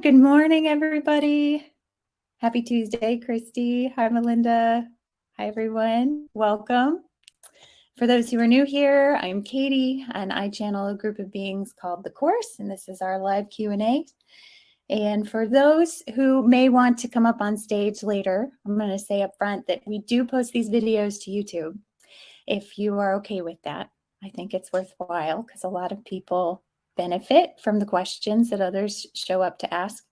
Good morning, everybody. Happy Tuesday, Christy. Hi, Melinda. Hi, everyone. Welcome. For those who are new here, I'm Katie, and I channel a group of beings called The Course, and this is our live Q&A. And for those who may want to come up on stage later, I'm going to say up front that we do post these videos to YouTube. If you are okay with that, I think it's worthwhile because a lot of people benefit from the questions that others show up to ask.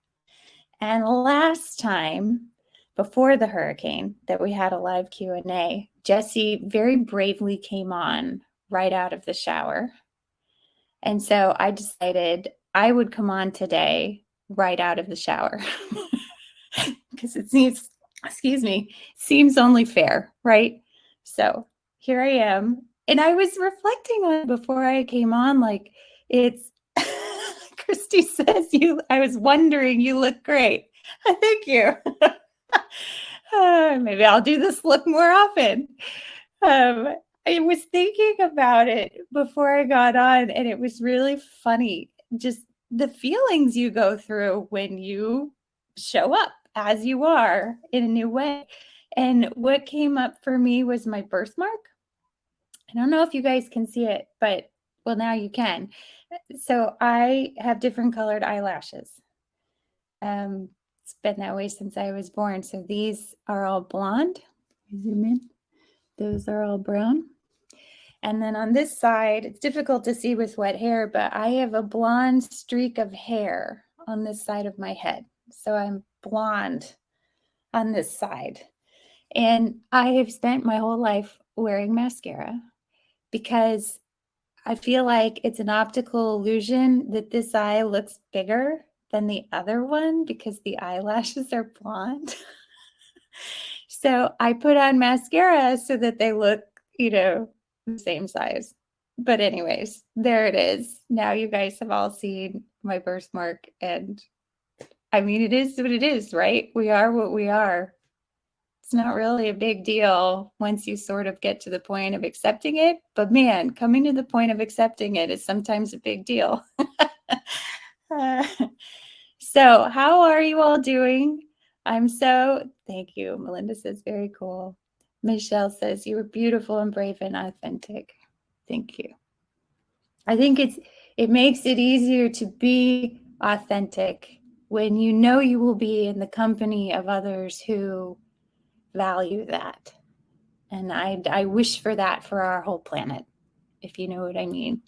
And last time, before the hurricane, that we had a live Q&A, Jesse very bravely came on right out of the shower. And so I decided I would come on today right out of the shower because it seems only fair, right? So here I am. And I was reflecting on it before I came on, like it's Christy says I was wondering, you look great. Thank you. Maybe I'll do this look more often. I was thinking about it before I got on, and it was really funny. Just the feelings you go through when you show up as you are in a new way. And what came up for me was my birthmark. I don't know if you guys can see it, but well, now you can. So I have different colored eyelashes. It's been that way since I was born. So these are all blonde. Zoom in. Those are all brown. And then on this side, it's difficult to see with wet hair, but I have a blonde streak of hair on this side of my head. So I'm blonde on this side. And I have spent my whole life wearing mascara because I feel like it's an optical illusion that this eye looks bigger than the other one because the eyelashes are blonde. So I put on mascara so that they look, the same size. But anyways, there it is. Now you guys have all seen my birthmark, and I mean, it is what it is, right? We are what we are. It's not really a big deal once you sort of get to the point of accepting it. But man, coming to the point of accepting it is sometimes a big deal. So how are you all doing? Thank you. Melinda says, very cool. Michelle says, you were beautiful and brave and authentic. Thank you. I think it makes it easier to be authentic when you know you will be in the company of others who value that. And I wish for that for our whole planet, if you know what I mean.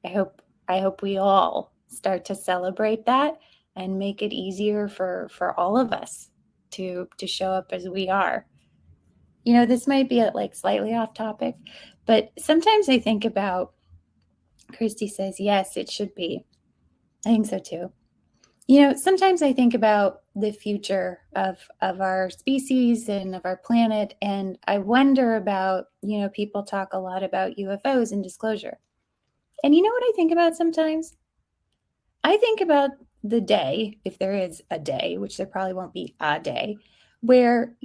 I hope we all start to celebrate that and make it easier for all of us to show up as we are. This might be like slightly off topic, but sometimes I think about, Christy says, yes, it should be. I think so too. Sometimes I think about the future of our species and of our planet, and I wonder about, people talk a lot about UFOs and disclosure. And you know what I think about sometimes? I think about the day, if there is a day, which there probably won't be a day, where,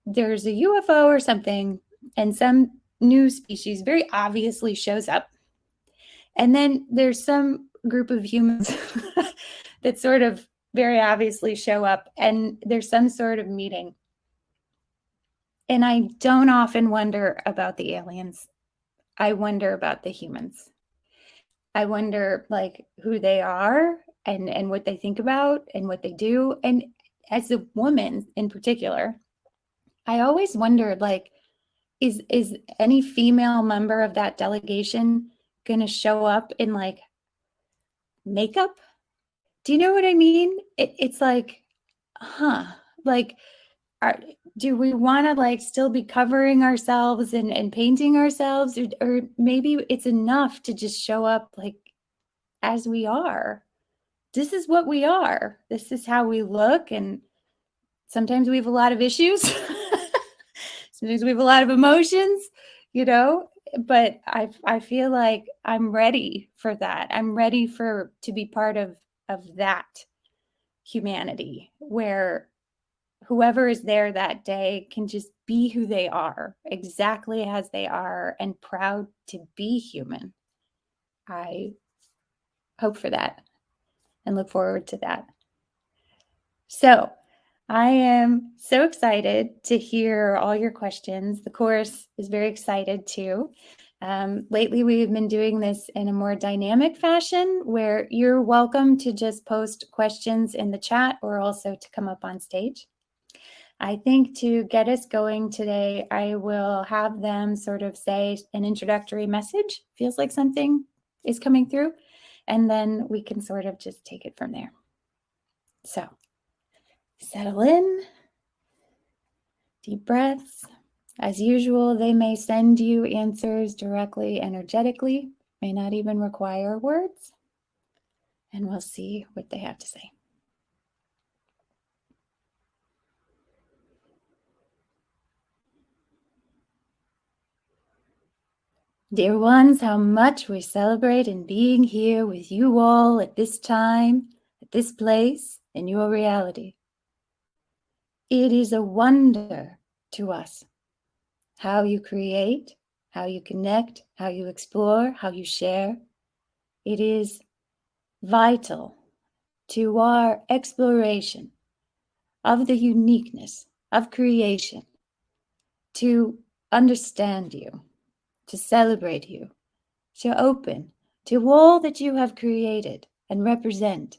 there's a UFO or something and some new species very obviously shows up. And then there's some group of humans that sort of very obviously show up and there's some sort of meeting. And I don't often wonder about the aliens. I wonder about the humans. I wonder like who they are and what they think about and what they do. And as a woman in particular, I always wondered like, is any female member of that delegation going to show up in like makeup? Do you know what I mean? It's like, like, do we want to like still be covering ourselves and painting ourselves, or maybe it's enough to just show up like as we are. This is what we are. This is how we look, and sometimes we have a lot of issues. Sometimes we have a lot of emotions, but I feel like I'm ready for that. I'm ready to be part of that humanity where whoever is there that day can just be who they are, exactly as they are, and proud to be human. I hope for that and look forward to that. So I am so excited to hear all your questions. The course is very excited too. Lately, we've been doing this in a more dynamic fashion where you're welcome to just post questions in the chat or also to come up on stage. I think to get us going today, I will have them sort of say an introductory message. Feels like something is coming through. And then we can sort of just take it from there. So settle in, deep breaths. As usual, they may send you answers directly, energetically, may not even require words. And we'll see what they have to say. Dear ones, how much we celebrate in being here with you all at this time, at this place, in your reality. It is a wonder to us how you create, how you connect, how you explore, how you share. It is vital to our exploration of the uniqueness of creation, to understand you, to celebrate you, to open to all that you have created and represent.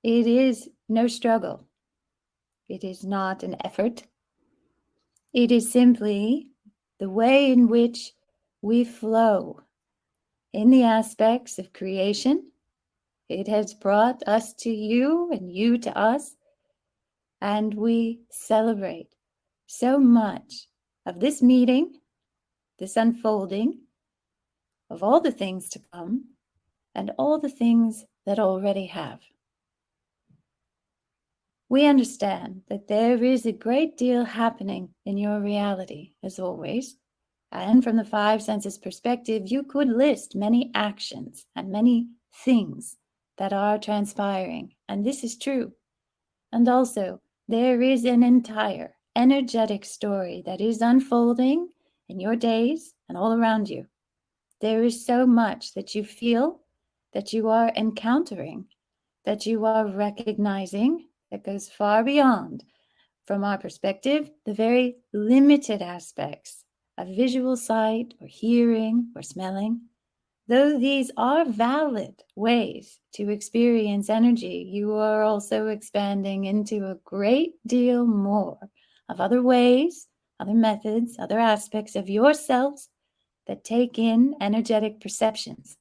It is no struggle. It is not an effort. It is simply the way in which we flow in the aspects of creation. It has brought us to you and you to us, and we celebrate so much of this meeting, this unfolding of all the things to come and all the things that already have. We understand that there is a great deal happening in your reality, as always, and from the five senses perspective, you could list many actions and many things that are transpiring, and this is true. And also, there is an entire energetic story that is unfolding in your days and all around you. There is so much that you feel, that you are encountering, that you are recognizing, that goes far beyond, from our perspective, the very limited aspects of visual sight or hearing or smelling. Though these are valid ways to experience energy, you are also expanding into a great deal more of other ways, other methods, other aspects of yourselves that take in energetic perceptions.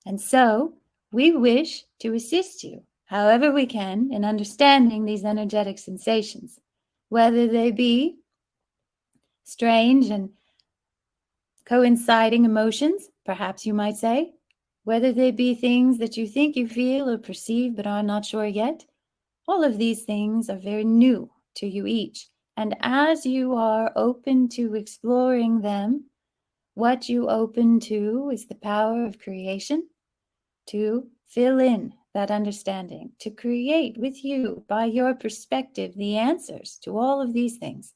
And so we wish to assist you however we can in understanding these energetic sensations, whether they be strange and coinciding emotions, perhaps you might say, whether they be things that you think you feel or perceive but are not sure yet. All of these things are very new to you each. And as you are open to exploring them, what you open to is the power of creation to fill in that understanding, to create with you, by your perspective, the answers to all of these things.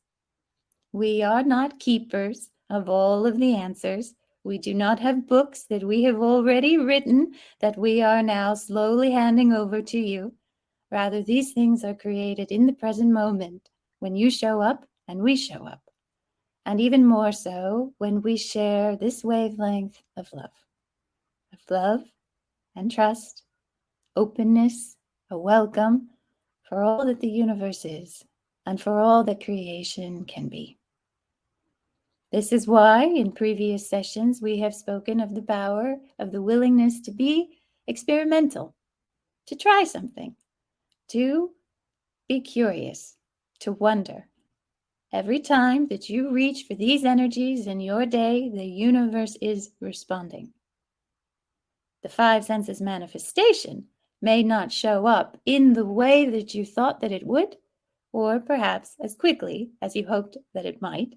We are not keepers of all of the answers. We do not have books that we have already written that we are now slowly handing over to you. Rather, these things are created in the present moment when you show up and we show up. And even more so when we share this wavelength of love and trust, openness, a welcome for all that the universe is and for all that creation can be. This is why in previous sessions we have spoken of the power of the willingness to be experimental, to try something, to be curious, to wonder. Every time that you reach for these energies in your day, the universe is responding. The five senses manifestation may not show up in the way that you thought that it would, or perhaps as quickly as you hoped that it might.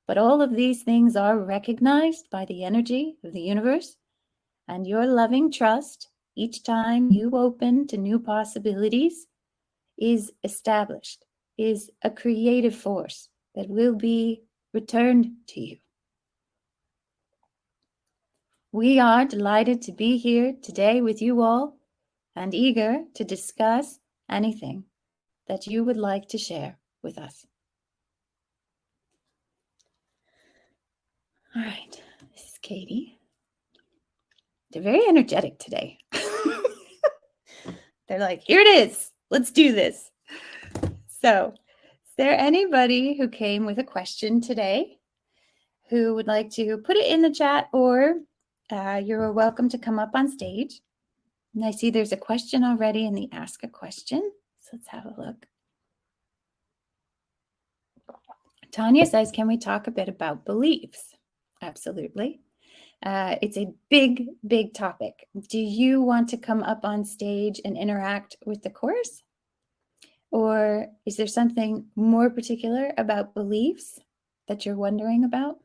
But all of these things are recognized by the energy of the universe, and your loving trust each time you open to new possibilities is established, is a creative force that will be returned to you. We are delighted to be here today with you all and eager to discuss anything that you would like to share with us. All right, this is Katie. They're very energetic today. They're like, here it is. Let's do this. So, is there anybody who came with a question today who would like to put it in the chat, or you're welcome to come up on stage? And I see there's a question already in the Ask a Question. So let's have a look. Tanya says, can we talk a bit about beliefs? Absolutely. It's a big, big topic. Do you want to come up on stage and interact with the course? Or is there something more particular about beliefs that you're wondering about?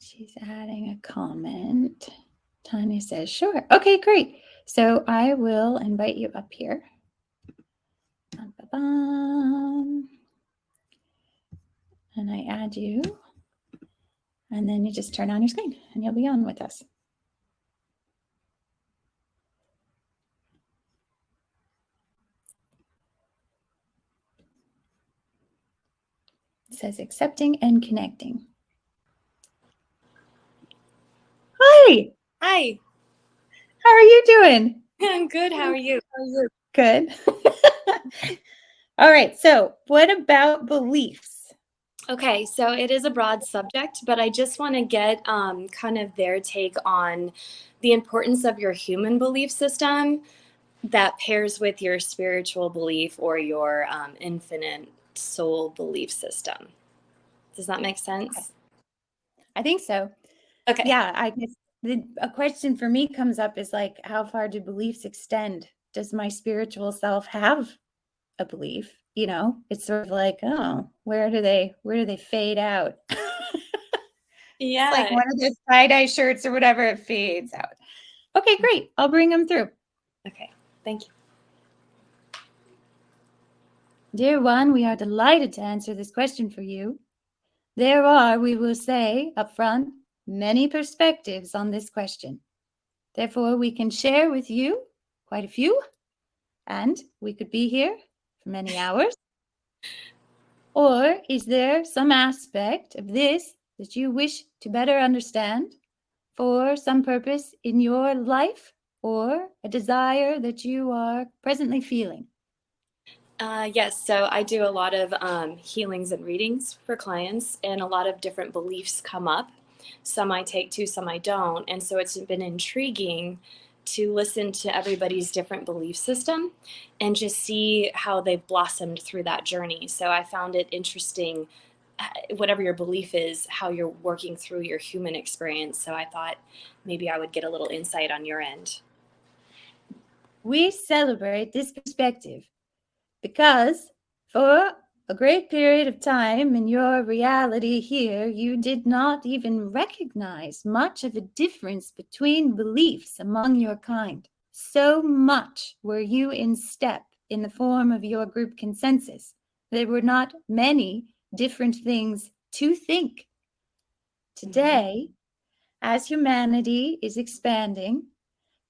She's adding a comment. Tanya says, sure. Okay, great. So I will invite you up here. And I add you. And then you just turn on your screen and you'll be on with us. It says accepting and connecting. Hi. Hi. How are you doing? I'm good. How are you? Good. All right. So what about beliefs? Okay, so it is a broad subject, but I just want to get kind of their take on the importance of your human belief system that pairs with your spiritual belief or your infinite soul belief system. Does that make sense? Okay. I think so. Okay. Yeah, I guess a question for me comes up is like, how far do beliefs extend? Does my spiritual self have a belief? You know, it's sort of like, oh, where do they fade out? Yeah. It's like one of those tie-dye shirts or whatever, it fades out. Okay, great. I'll bring them through. Okay, thank you. Dear one, we are delighted to answer this question for you. There are, we will say up front, many perspectives on this question. Therefore, we can share with you quite a few, and we could be here for many hours. Or is there some aspect of this that you wish to better understand for some purpose in your life, or a desire that you are presently feeling? Yes, so I do a lot of healings and readings for clients, and a lot of different beliefs come up. Some I take to, some I don't. And so it's been intriguing to listen to everybody's different belief system and just see how they've blossomed through that journey. So I found it interesting, whatever your belief is, how you're working through your human experience. So I thought maybe I would get a little insight on your end. We celebrate this perspective because for a great period of time in your reality here, you did not even recognize much of a difference between beliefs among your kind. So much were you in step in the form of your group consensus. There were not many different things to think. Today, as humanity is expanding,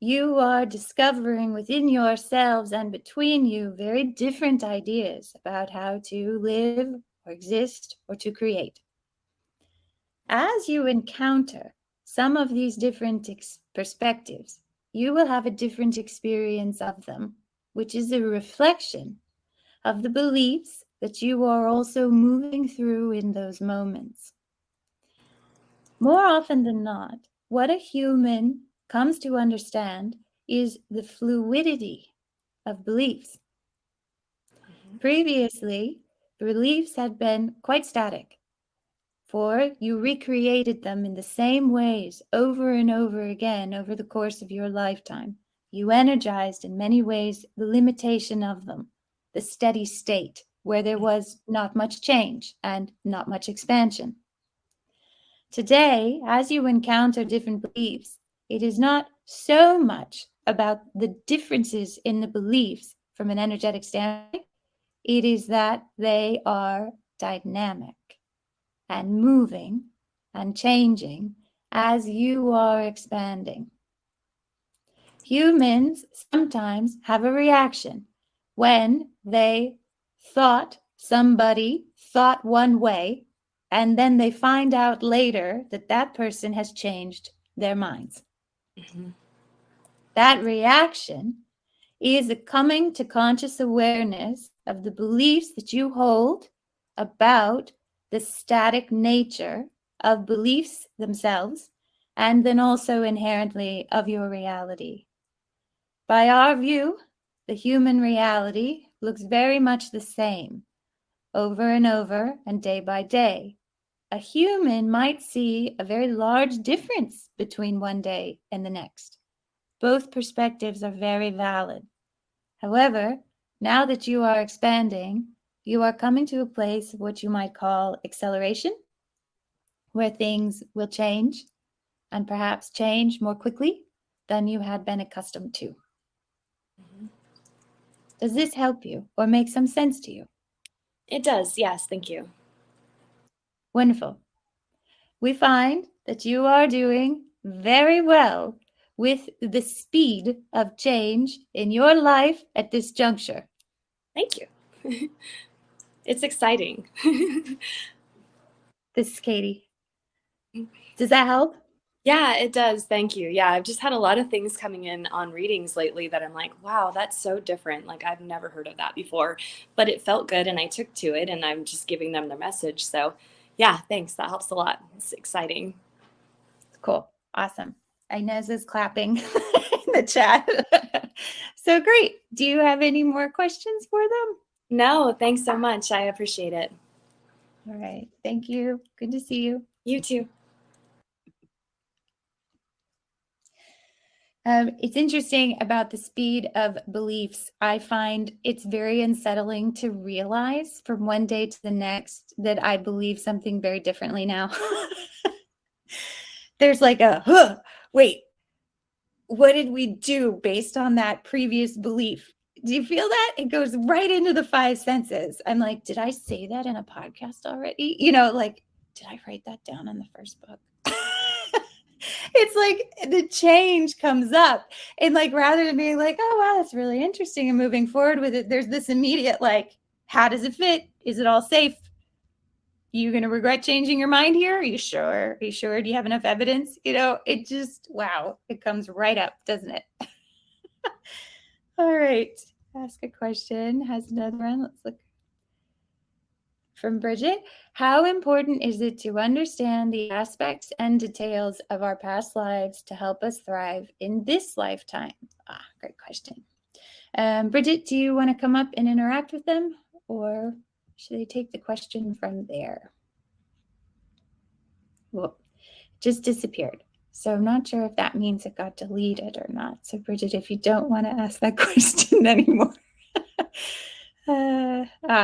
you are discovering within yourselves and between you very different ideas about how to live or exist or to create. As you encounter some of these different perspectives, you will have a different experience of them, which is a reflection of the beliefs that you are also moving through in those moments. More often than not, what a human comes to understand is the fluidity of beliefs. Previously, beliefs had been quite static, for you recreated them in the same ways over and over again over the course of your lifetime. You energized in many ways the limitation of them, the steady state where there was not much change and not much expansion. Today, as you encounter different beliefs, it is not so much about the differences in the beliefs from an energetic standpoint. It is that they are dynamic and moving and changing as you are expanding. Humans sometimes have a reaction when they thought somebody thought one way, and then they find out later that that person has changed their minds. Mhm. That reaction is a coming to conscious awareness of the beliefs that you hold about the static nature of beliefs themselves, and then also inherently of your reality. By our view, the human reality looks very much the same over and over and day by day. A human might see a very large difference between one day and the next. Both perspectives are very valid. However, now that you are expanding, you are coming to a place of what you might call acceleration, where things will change and perhaps change more quickly than you had been accustomed to. Mhm. Does this help you or make some sense to you? It does, yes, thank you. Wonderful. We find that you are doing very well with the speed of change in your life at this juncture. Thank you. It's exciting. This is Katie. Does that help? Yeah, it does. Thank you. Yeah, I've just had a lot of things coming in on readings lately that I'm like, wow, that's so different. Like, I've never heard of that before, but it felt good and I took to it and I'm just giving them the message. So, yeah, thanks. That helps a lot. It's exciting. Cool. Awesome. Inez is clapping in the chat. So great. Do you have any more questions for them? No, thanks so much. I appreciate it. All right. Thank you. Good to see you. You too. It's interesting about the speed of beliefs. I find it's very unsettling to realize from one day to the next that I believe something very differently now. There's like a, wait, what did we do based on that previous belief? Do you feel that? It goes right into the five senses. I'm like, did I say that in a podcast already? Like, did I write that down in the first book? It's like the change comes up. And like, rather than being like, oh, wow, that's really interesting and moving forward with it, there's this immediate, like, how does it fit? Is it all safe? You going to regret changing your mind here? Are you sure? Are you sure? Do you have enough evidence? It just, wow, it comes right up, doesn't it? All right. Ask a question. Has another one. Let's look. From Bridget, how important is it to understand the aspects and details of our past lives to help us thrive in this lifetime? Great question. Bridget, do you want to come up and interact with them, or should I take the question from there? Well, it just disappeared. So I'm not sure if that means it got deleted or not. So Bridget, if you don't want to ask that question anymore.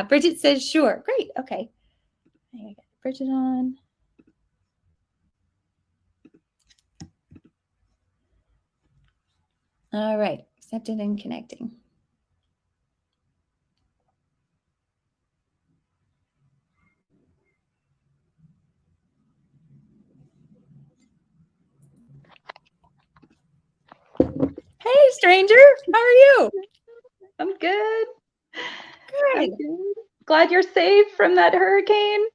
Bridget says, sure. Great. Okay. I gotta get Bridget on. All right. Accepted and connecting. Hey, stranger. How are you? I'm good. Good. I'm good. Glad you're safe from that hurricane.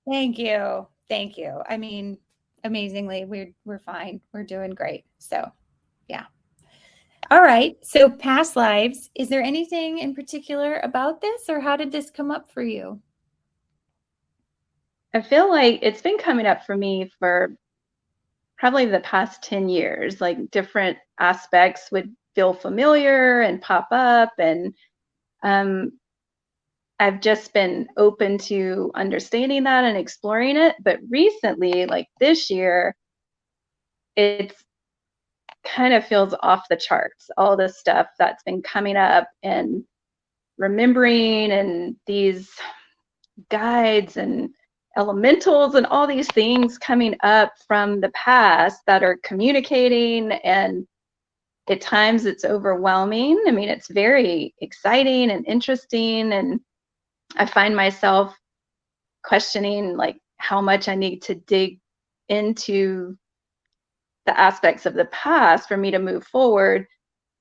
Thank you. Thank you. I mean, amazingly, we're fine. We're doing great. So, yeah. All right. So, past lives. Is there anything in particular about this, or how did this come up for you? I feel like it's been coming up for me for probably the past 10 years. Like different aspects would feel familiar and pop up, and I've just been open to understanding that and exploring it. But recently, like this year, it's kind of feels off the charts. All the stuff that's been coming up and remembering, and these guides and elementals and all these things coming up from the past that are communicating, and at times it's overwhelming. I mean, it's very exciting and interesting, and I find myself questioning like how much I need to dig into aspects of the past for me to move forward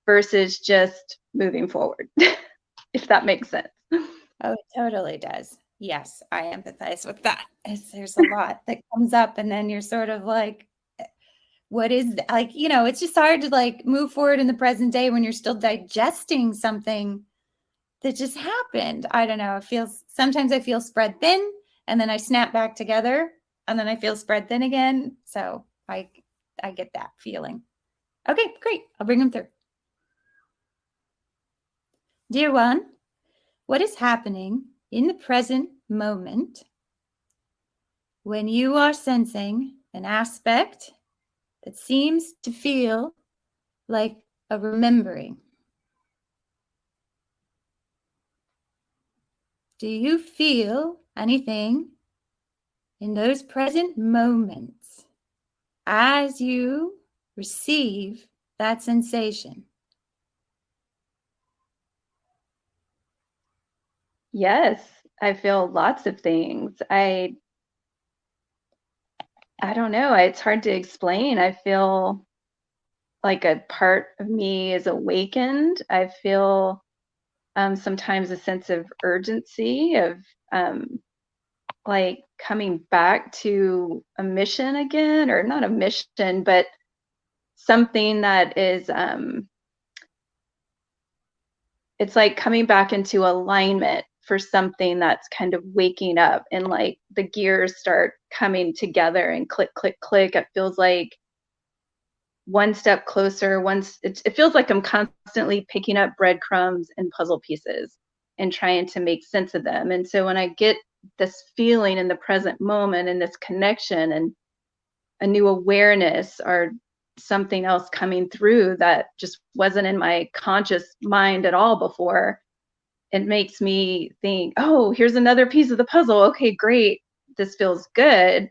versus just moving forward, if that makes sense. Oh, it totally does. Yes, I empathize with that. There's a lot that comes up, and then you're sort of like, what is like, it's just hard to like move forward in the present day when you're still digesting something that just happened. I don't know. Sometimes I feel spread thin, and then I snap back together, and then I feel spread thin again. So I get that feeling. Okay, great. I'll bring them through. Dear one, what is happening in the present moment when you are sensing an aspect that seems to feel like a remembering? Do you feel anything in those present moments as you receive that sensation? Yes, I feel lots of things. I don't know. It's hard to explain. I feel like a part of me is awakened. I feel sometimes a sense of urgency of like coming back to a mission again, or not a mission, but something that is it's like coming back into alignment for something that's kind of waking up, and like the gears start coming together and click, click, click. It feels like one step closer. It feels like I'm constantly picking up breadcrumbs and puzzle pieces and trying to make sense of them. And so when I get this feeling in the present moment and this connection and a new awareness or something else coming through that just wasn't in my conscious mind at all before, it makes me think, oh, here's another piece of the puzzle. Okay, great. This feels good.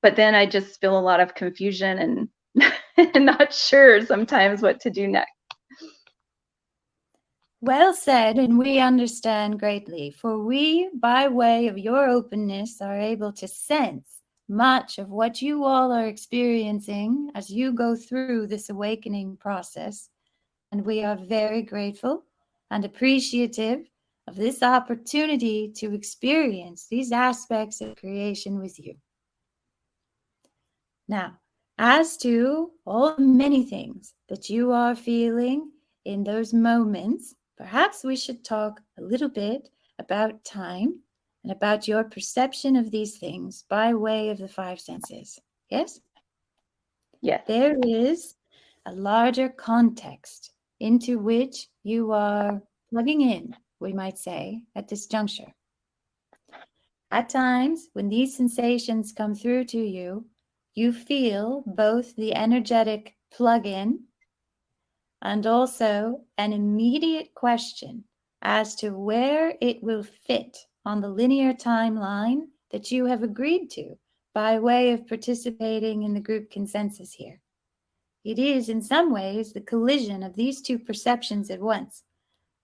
But then I just feel a lot of confusion and not sure sometimes what to do next. Well said, and we understand greatly, for we, by way of your openness, are able to sense much of what you all are experiencing as you go through this awakening process. And we are very grateful and appreciative of this opportunity to experience these aspects of creation with you. Now, as to all the many things that you are feeling in those moments, perhaps we should talk a little bit about time and about your perception of these things by way of the five senses. Yes? Yes. There is a larger context into which you are plugging in, we might say, at this juncture. At times, when these sensations come through to you, you feel both the energetic plug-in and also an immediate question as to where it will fit on the linear timeline that you have agreed to by way of participating in the group consensus here. It is, in some ways, the collision of these two perceptions at once,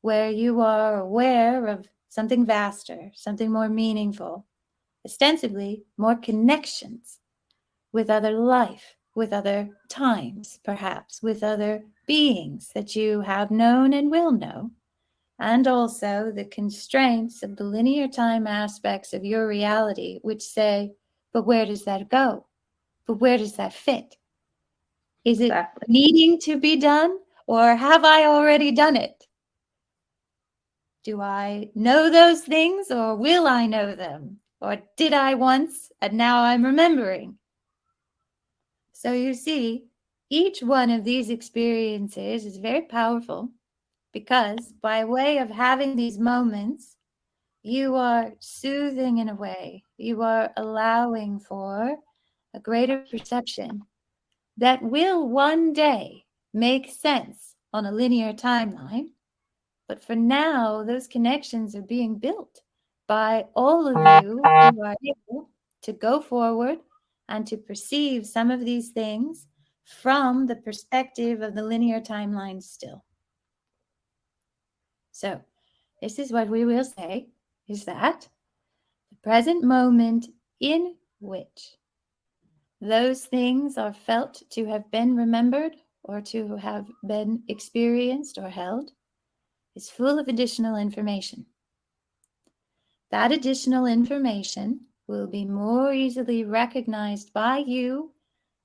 where you are aware of something vaster, something more meaningful, ostensibly more connections with other life, with other times, perhaps, with other beings that you have known and will know, and also the constraints of the linear time aspects of your reality, which say, but where does that go? But where does that fit? Is it Exactly. needing to be done, or have I already done it? Do I know those things, or will I know them? Or did I once, and now I'm remembering? So you see, each one of these experiences is very powerful because by way of having these moments, you are soothing in a way, you are allowing for a greater perception that will one day make sense on a linear timeline. But for now, those connections are being built by all of you who are able to go forward and to perceive some of these things from the perspective of the linear timeline still. So this is what we will say, is that the present moment in which those things are felt to have been remembered or to have been experienced or held, is full of additional information. That additional information will be more easily recognized by you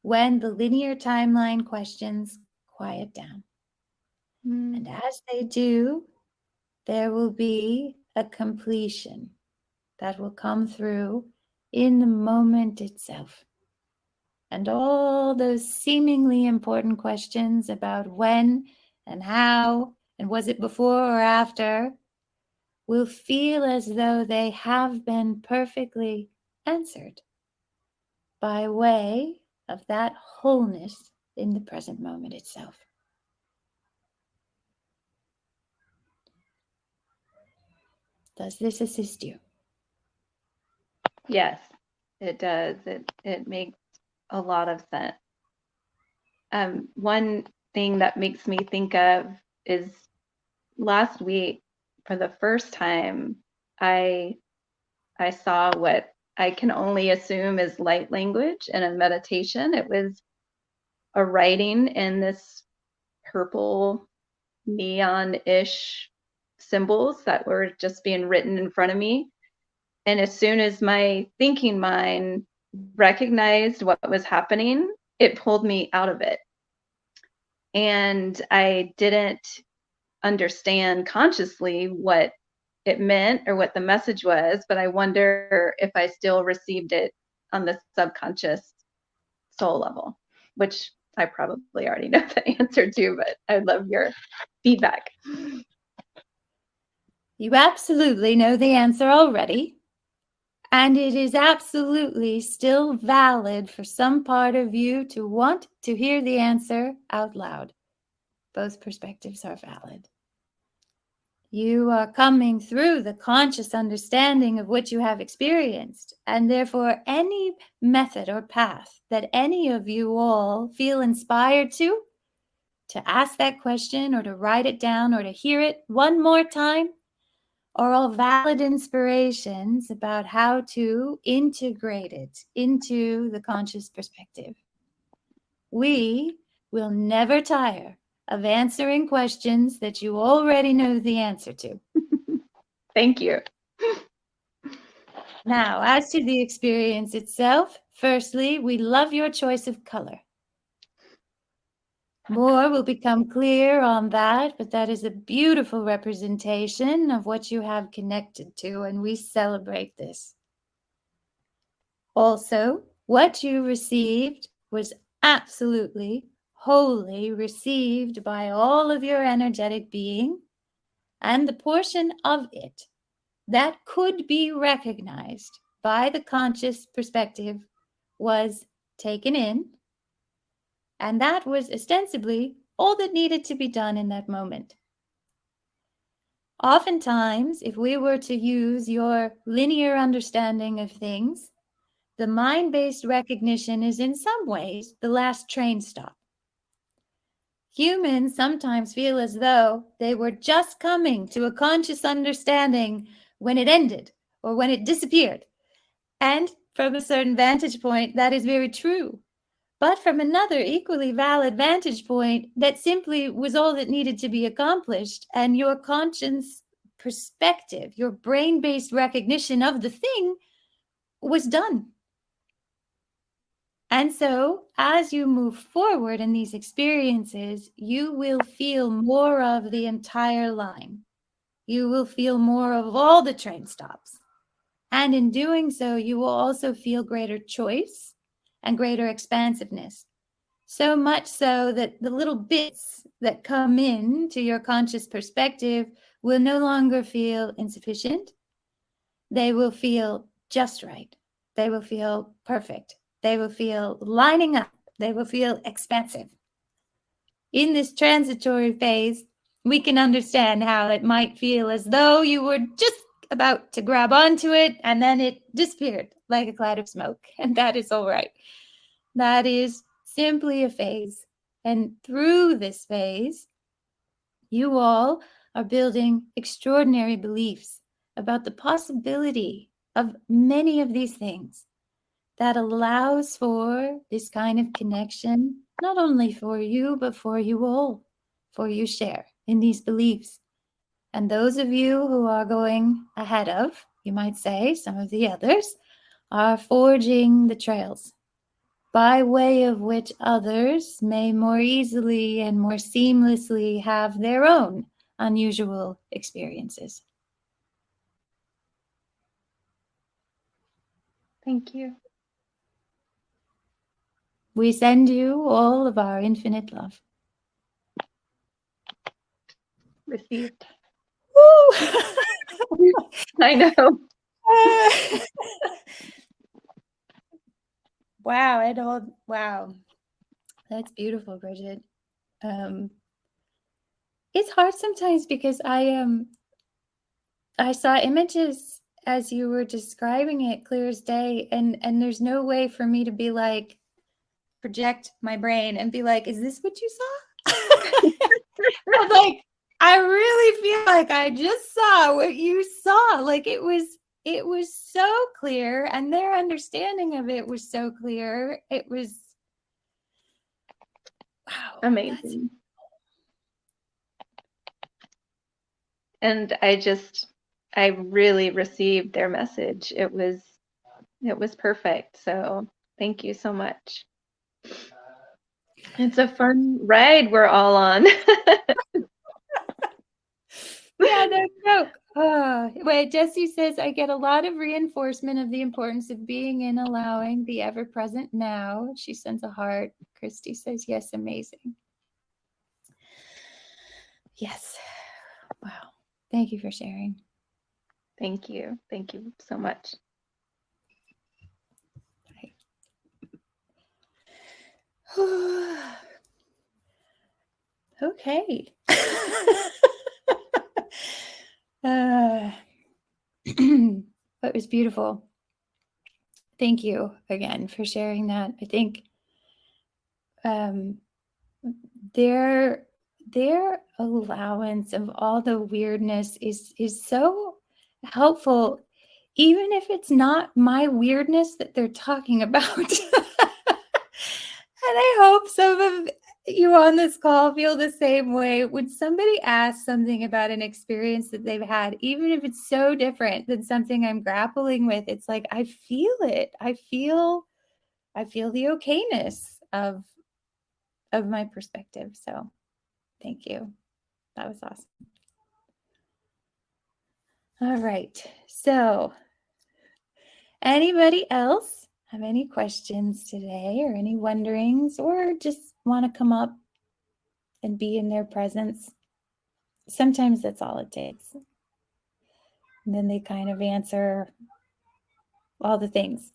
when the linear timeline questions quiet down. And as they do, there will be a completion that will come through in the moment itself. And all those seemingly important questions about when and how and was it before or after will feel as though they have been perfectly answered by way of that wholeness in the present moment itself. Does this assist you? Yes, it does. It makes a lot of sense. One thing that makes me think of is last week, for the first time, I saw what I can only assume is light language in a meditation. It was a writing in this purple neon-ish symbols that were just being written in front of me. And as soon as my thinking mind recognized what was happening, it pulled me out of it. And I didn't understand consciously what it meant or what the message was, but I wonder if I still received it on the subconscious soul level, which I probably already know the answer to, but I'd love your feedback. You absolutely know the answer already, and it is absolutely still valid for some part of you to want to hear the answer out loud. Both perspectives are valid. You are coming through the conscious understanding of what you have experienced, and therefore any method or path that any of you all feel inspired to ask that question or to write it down or to hear it one more time, are all valid inspirations about how to integrate it into the conscious perspective. We will never tire of answering questions that you already know the answer to. Thank you. Now, as to the experience itself, firstly, we love your choice of color. More will become clear on that, but that is a beautiful representation of what you have connected to, and we celebrate this. Also, what you received was absolutely, wholly received by all of your energetic being, and the portion of it that could be recognized by the conscious perspective was taken in, and that was ostensibly all that needed to be done in that moment. Oftentimes, if we were to use your linear understanding of things, the mind-based recognition is in some ways the last train stop. Humans sometimes feel as though they were just coming to a conscious understanding when it ended or when it disappeared. And from a certain vantage point, that is very true. But from another equally valid vantage point, that simply was all that needed to be accomplished. And your conscious perspective, your brain-based recognition of the thing was done. And so as you move forward in these experiences, you will feel more of the entire line. You will feel more of all the train stops. And in doing so, you will also feel greater choice and greater expansiveness. So much so that the little bits that come in to your conscious perspective will no longer feel insufficient. They will feel just right. They will feel perfect. They will feel lining up. They will feel expansive. In this transitory phase, we can understand how it might feel as though you were just about to grab onto it and then it disappeared like a cloud of smoke. And that is all right. That is simply a phase. And through this phase, you all are building extraordinary beliefs about the possibility of many of these things that allows for this kind of connection, not only for you, but for you all, for you share in these beliefs. And those of you who are going ahead of, you might say, some of the others, are forging the trails by way of which others may more easily and more seamlessly have their own unusual experiences. Thank you. We send you all of our infinite love. Received. Woo! I know. Wow, it all, wow. That's beautiful, Bridget. It's hard sometimes because I saw images as you were describing it clear as day, and there's no way for me to be like, project my brain and be like, is this what you saw? I'm like, I really feel like I just saw what you saw. Like it was so clear, and their understanding of it was so clear. It was, wow, Amazing. And I really received their message. It was perfect. So thank you so much. It's a fun ride we're all on. Yeah, no joke. Wait, Jessie says, I get a lot of reinforcement of the importance of being in allowing the ever-present now. She sends a heart. Christy says, yes, amazing. Yes. Wow. Thank you for sharing. Thank you. Thank you so much. Okay. That was beautiful. Thank you again for sharing that. I think their allowance of all the weirdness is so helpful, even if it's not my weirdness that they're talking about. And I hope some of you on this call feel the same way. When somebody asks something about an experience that they've had, even if it's so different than something I'm grappling with, it's like I feel it. I feel the okayness of my perspective. So thank you. That was awesome. All right. So anybody else have any questions today, or any wonderings, or just want to come up and be in their presence? Sometimes that's all it takes. And then they kind of answer all the things.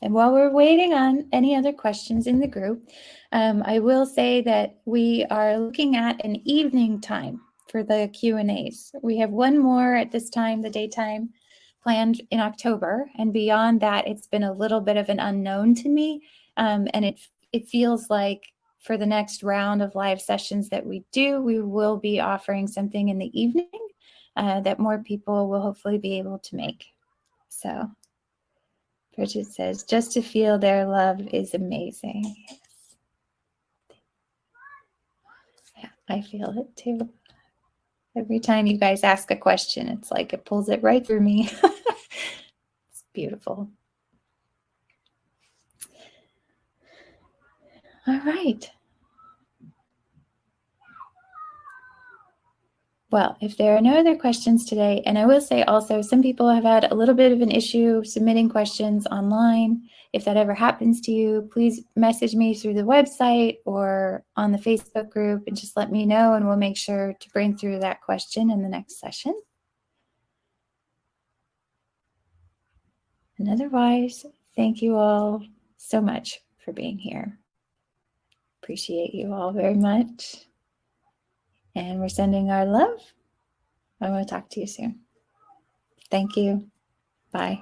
And while we're waiting on any other questions in the group, I will say that we are looking at an evening time for the Q&As. We have one more at this time, the daytime, planned in October. And beyond that, it's been a little bit of an unknown to me. And it feels like for the next round of live sessions that we do, we will be offering something in the evening that more people will hopefully be able to make. So Bridget says, just to feel their love is amazing. Yes. Yeah, I feel it too. Every time you guys ask a question, it's like it pulls it right through me. It's beautiful. All right. Well, if there are no other questions today, and I will say also, some people have had a little bit of an issue submitting questions online. If that ever happens to you, please message me through the website or on the Facebook group and just let me know, and we'll make sure to bring through that question in the next session. And otherwise, thank you all so much for being here. Appreciate you all very much. And we're sending our love. I want to talk to you soon. Thank you. Bye.